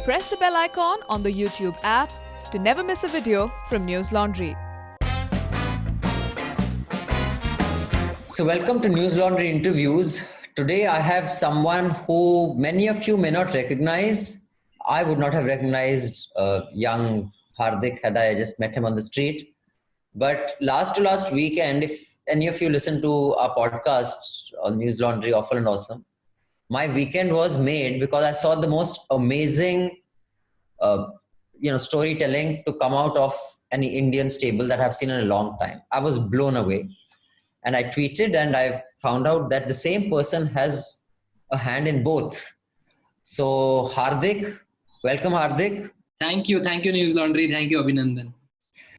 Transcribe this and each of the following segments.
Press the bell icon on the YouTube app to never miss a video from News Laundry. So welcome to News Laundry Interviews. Today I have someone who many of you may not recognize. I would not have recognized young Hardik had I just met him on the street. But last weekend, if any of you listen to our podcast on News Laundry, Awful and Awesome, my weekend was made because I saw the most amazing storytelling to come out of any Indian stable that I've seen in a long time. I was blown away. And I tweeted and I found out that the same person has a hand in both. So Hardik, welcome Hardik. Thank you News Laundry. Thank you Abhinandan.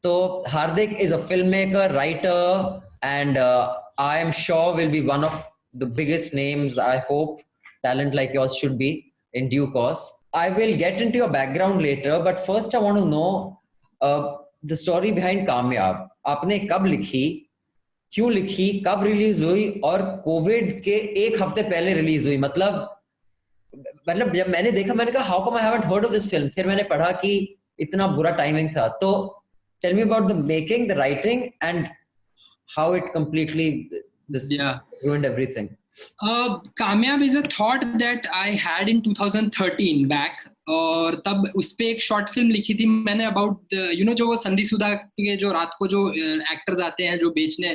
So Hardik is a filmmaker, writer, and I am sure will be one of the biggest names. I hope talent like yours should be in due course. I will get into your background later, but first I want to know the story behind Kamyab. आपने कब लिखी, क्यों लिखी, कब release हुई और Covid के एक हफ्ते पहले रिलीज हुई? मतलब जब मैंने देखा मैंने कहा how come I haven't heard of this film. फिर मैंने पढ़ा कि इतना बुरा टाइमिंग था. तो tell me about the making, the writing and how it completely ruined everything. कामयाब is a thought that I had in 2013 back. और तब उस पे एक शॉर्ट फिल्म लिखी थी मैंने अबाउट जो वो संधि सुधा के जो रात को जो एक्टर्स आते हैं जो बेचने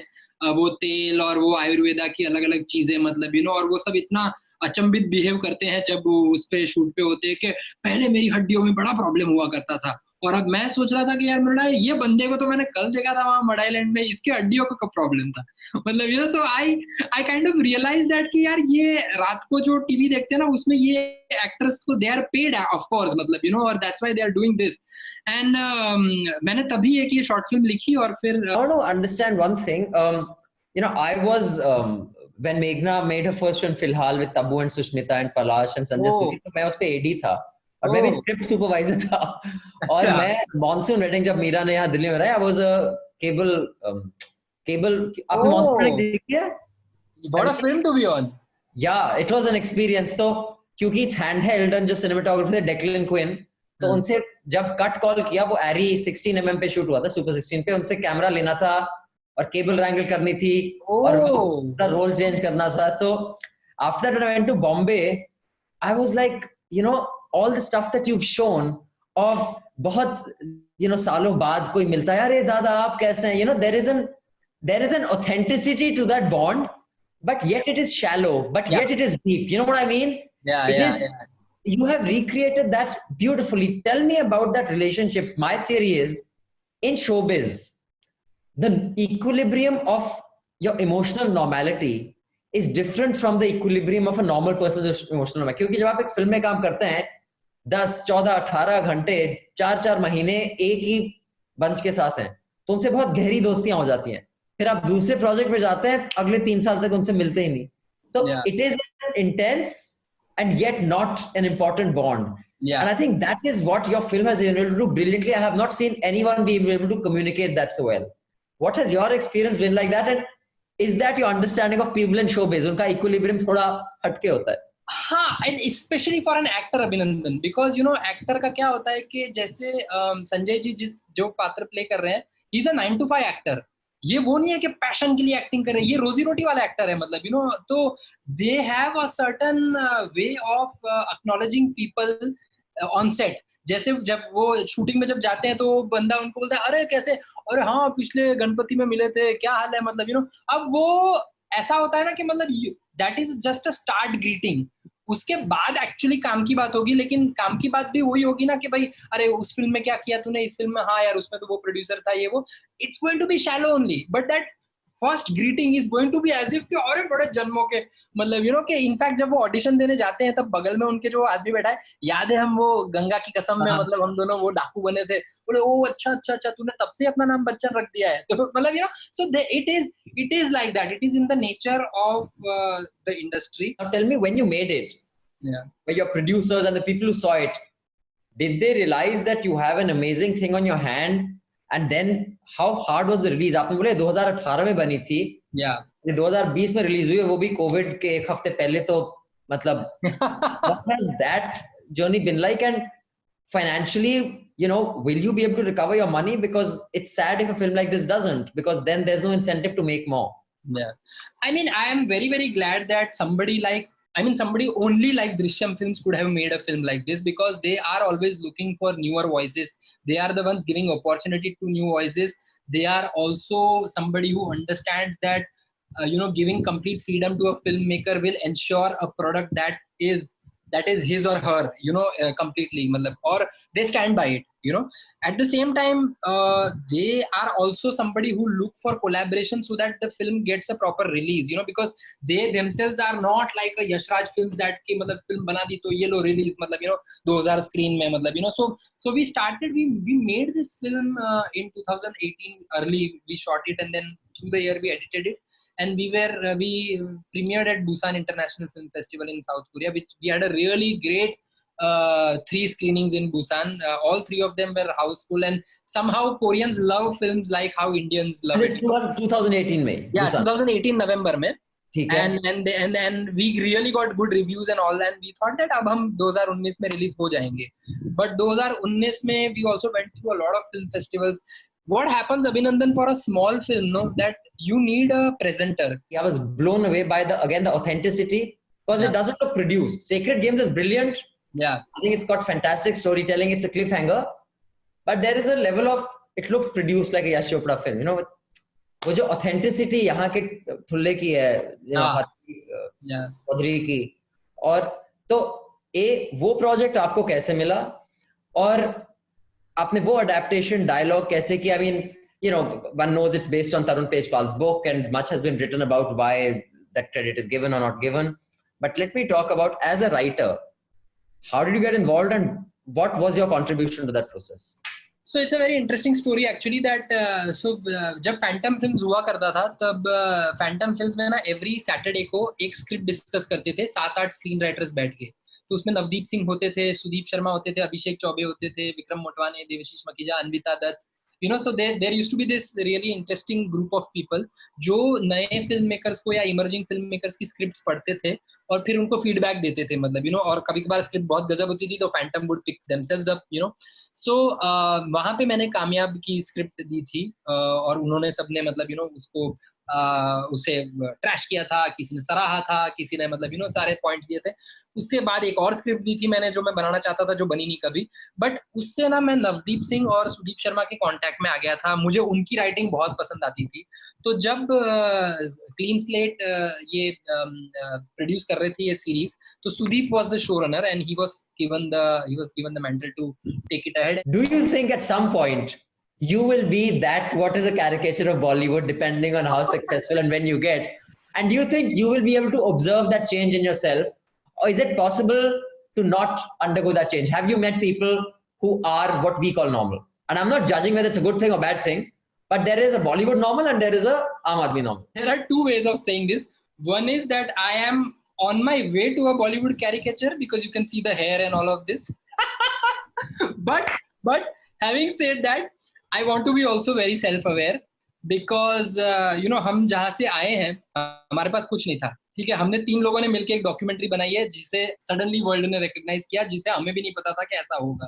वो तेल और वो आयुर्वेदा की अलग अलग चीजें, मतलब और वो सब इतना अचंभित बिहेव करते हैं जब वो उस पे शूट पे होते हैं कि पहले मेरी हड्डियों में बड़ा प्रॉब्लम हुआ करता था और अब मैं सोच रहा था कि यार मेरा ये बंदे को तो मैंने कल देखा था वहां मड आइलैंड में, इसके हड्डियों का कब प्रॉब्लम था. मतलब so I kind of realize that कि यार ये रात को जो टीवी देखते हैं ना उसमें ये एक्टर्स को they are paid of course, मतलब और that's why they are doing this. And मैंने तभी एक ये शॉर्ट फिल्म लिखी और फिर I want to understand one thing. I was when Meghna made her first film Filhal with Tabu and Sushmita and Palash and Sanjay Suri, तो मैं उस पे AD था और मैं भी स्क्रिप्ट सुपरवाइजर था. और मैं मॉनसून वेडिंग जब मीरा ने यहाँ दिल्ली में रहा, I was a केबल आपने मॉनसून वेडिंग देखी है? What a film to be on. Yeah, it was an experience. तो क्योंकि it's handheld and जो cinematographer थे डेक्लन क्विन, तो उनसे जब कट कॉल किया वो एरी 16mm पे शूट हुआ था, सुपर 16 पे. उनसे कैमरा लेना था और केबल रैंगल करनी थी और पूरा रोल चेंज करना था. तो after that when I went to Bombay, I was like, all the stuff that you've shown और बहुत सालों बाद कोई मिलता है, अरे दादा आप कैसे हैं, there is an authenticity to that bond, but yet it is shallow, but yet it is deep. You know what I mean? You have recreated that beautifully. Tell me about that relationships. My theory is in showbiz the equilibrium of your emotional normality is different from the equilibrium of a normal person's emotional normality. क्योंकि जब आप एक film में काम करते हैं 10, 14, 18 घंटे 4 महीने एक ही बंच के साथ हैं तो उनसे बहुत गहरी दोस्तियां हो जाती हैं. फिर आप दूसरे प्रोजेक्ट पे जाते हैं, अगले 3 साल तक उनसे मिलते ही नहीं. तो it is intense and yet not an important bond. And I think that is what your film has been able to do brilliantly. I have not seen anyone be able to communicate that so well. What has your experience been like that, and is that your understanding of people in showbiz? उनका equilibrium थोड़ा हटके होता है. हाँ, and especially for an actor अभिनंदन, because actor का क्या होता है कि जैसे संजय जी जो पात्र प्ले कर रहे हैं, he is a 9 to 5 actor. ये वो नहीं है कि पैशन के लिए एक्टिंग कर रहे हैं, ये रोजी रोटी वाला एक्टर है, मतलब तो they have a certain way of acknowledging people on set. जैसे जब वो शूटिंग में जब जाते हैं तो बंदा उनको बोलता है अरे कैसे, अरे हाँ पिछले गणपति में मिले थे, क्या हाल है, मतलब अब वो ऐसा होता है ना कि मतलब that is just a start greeting. उसके बाद एक्चुअली काम की बात होगी, लेकिन काम की बात भी वही होगी ना कि भाई अरे उस फिल्म में क्या किया तूने, इस फिल्म में हाँ यार उसमें तो वो प्रोड्यूसर था, ये वो. It's going to be shallow only, but that first greeting is going to be as if कि अरे बड़े जन्मों के, मतलब कि इनफैक्ट जब वो ऑडिशन देने जाते हैं तब बगल में उनके जो आदमी बैठा है, याद है हम वो गंगा की कसम में, मतलब हम दोनों वो डाकू बने थे, बोले ओ अच्छा तूने तब से अपना नाम बच्चन रख दिया है. तो मतलब सो it is like that. It is in the nature of the industry. Now tell me, when you made it, by your producers and the people who saw it, did they realize that you have an amazing thing on your hand? And then how hard was the release? आपने बोले 2018 में बनी थी, 2020 में release हुई है, वो भी कोविड के एक हफ्ते पहले. तो मतलब what has that journey been like, and financially, will you be able to recover your money? Because it's sad if a film like this doesn't, because then there's no incentive to make more. Yeah. I mean, I am very, very glad that somebody only like Drishyam Films could have made a film like this, because they are always looking for newer voices. They are the ones giving opportunity to new voices. They are also somebody who understands that, giving complete freedom to a filmmaker will ensure a product that is his or her, completely, or they stand by it, At the same time, they are also somebody who look for collaboration so that the film gets a proper release, because they themselves are not like a Yash Raj Films that ki film bana di to ye lo release 2000 screen mein, so we made this film in 2018 early. We shot it, and then through the year we edited it, and we premiered at Busan International Film Festival in South Korea, which we had a really great 3 screenings in Busan. All 3 of them were houseful, and somehow Koreans love films like how Indians love This it. 2018 May. Yeah, Busan. 2018 November mein. And we really got good reviews and all, and we thought that अब हम 2019 में release हो जाएंगे. But 2019 में we also went through a lot of film festivals. What happens, Abhinandan, for a small film, that you need a presenter. I was blown away by the authenticity, because it doesn't look produced. Sacred Games is brilliant. Yeah. I think it's got fantastic storytelling. It's a cliffhanger, but there is a level of, it looks produced like a Yash Chopra film. वो जो authenticity यहाँ के थुल्ले की है, चौधरी की, और तो वो प्रोजेक्ट आपको कैसे मिला, और आपने वो adaptation dialogue कैसे किया? I mean, one knows it's based on Tarun Tejpal's book, and much has been written about why that credit is given or not given. But let me talk about, as a writer, how did you get involved, and what was your contribution to that process? So it's a very interesting story actually, that जब Phantom Films हुआ करता था, तब Phantom Films में ना every Saturday को एक script discuss करते थे 7-8 स्क्रीन राइटर्स बैठ के. तो उसमें नवदीप सिंह होते थे, सुदीप शर्मा होते थे, अभिषेक चौबे होते थे, Vikram Motwane, Devashish Makhija, Anvita Dutt. So there used to be this really interesting group of people जो नए फिल्म मेकर्स को या इमर्जिंग फिल्म मेकर्स की स्क्रिप्ट्स पढ़ते थे और फिर उनको फीडबैक देते थे, और कभी कभार स्क्रिप्ट बहुत गजब होती थी तो phantom would pick themselves up, so वहां पे मैंने कामयाब की स्क्रिप्ट दी थी, और उन्होंने सबने उसको उसे ट्रैश किया था, किसी ने सराहा था, किसी ने सारे पॉइंट्स दिए थे. उससे बाद एक और स्क्रिप्ट दी थी मैंने जो मैं बनाना चाहता था, जो बनी नहीं कभी, बट उससे ना मैं नवदीप सिंह और सुदीप शर्मा के कांटेक्ट में आ गया था. मुझे उनकी राइटिंग बहुत पसंद आती थी. तो जब क्लीन स्लेट ये प्रोड्यूस कर रहे थे ये सीरीज, तो Sudeep was the showrunner, and he was given the mantle to take it ahead. Do you think at some point you will be that, what is a caricature of Bollywood, depending on how successful and when you get, and do you think you will be able to observe that change in yourself, or is it possible to not undergo that change? Have you met people who are what we call normal? And I'm not judging whether it's a good thing or bad thing, but there is a Bollywood normal and there is a Aam Aadmi normal. There are 2 ways of saying this. One is that I am on my way to a Bollywood caricature, because you can see the hair and all of this. but having said that, I want to be also very self-aware, because हम जहाँ से आए हैं हमारे पास कुछ नहीं था, ठीक है. हमने 3 लोगों ने मिलकर एक डॉक्यूमेंट्री बनाई है जिसे सडनली वर्ल्ड ने रिकॉग्नाइज किया, जिसे हमें भी नहीं पता था कि ऐसा होगा.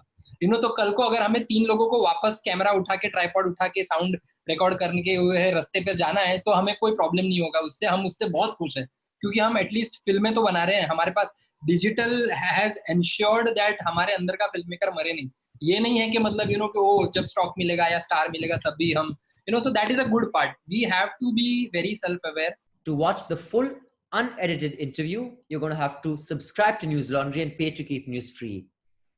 तो कल को अगर हमें 3 लोगों को वापस कैमरा उठा के, ट्राइपॉड उठा के, साउंड रिकॉर्ड करने के हुए रास्ते पर जाना है, तो हमें कोई प्रॉब्लम नहीं होगा उससे. हम उससे बहुत खुश हैं, क्योंकि हम एटलीस्ट फिल्में तो बना रहे हैं. हमारे पास डिजिटल हैज एंश्योर्ड दैट हमारे अंदर का फिल्म मेकर मरे नहीं. ये नहीं है कि कि वो जब स्टॉक मिलेगा या स्टार मिलेगा तब भी हम, so that is a good part. We have to be very self-aware. To watch the full unedited interview, you're going to have to subscribe to News Laundry and pay to keep news free.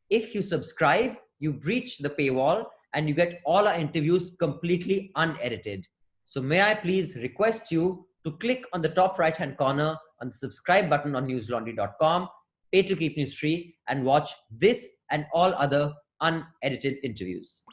If you subscribe, you breach the paywall and you get all our interviews completely unedited. So may I please request you to click on the top right-hand corner on the subscribe button on newslaundry.com, pay to keep news free, and watch this and all other unedited interviews.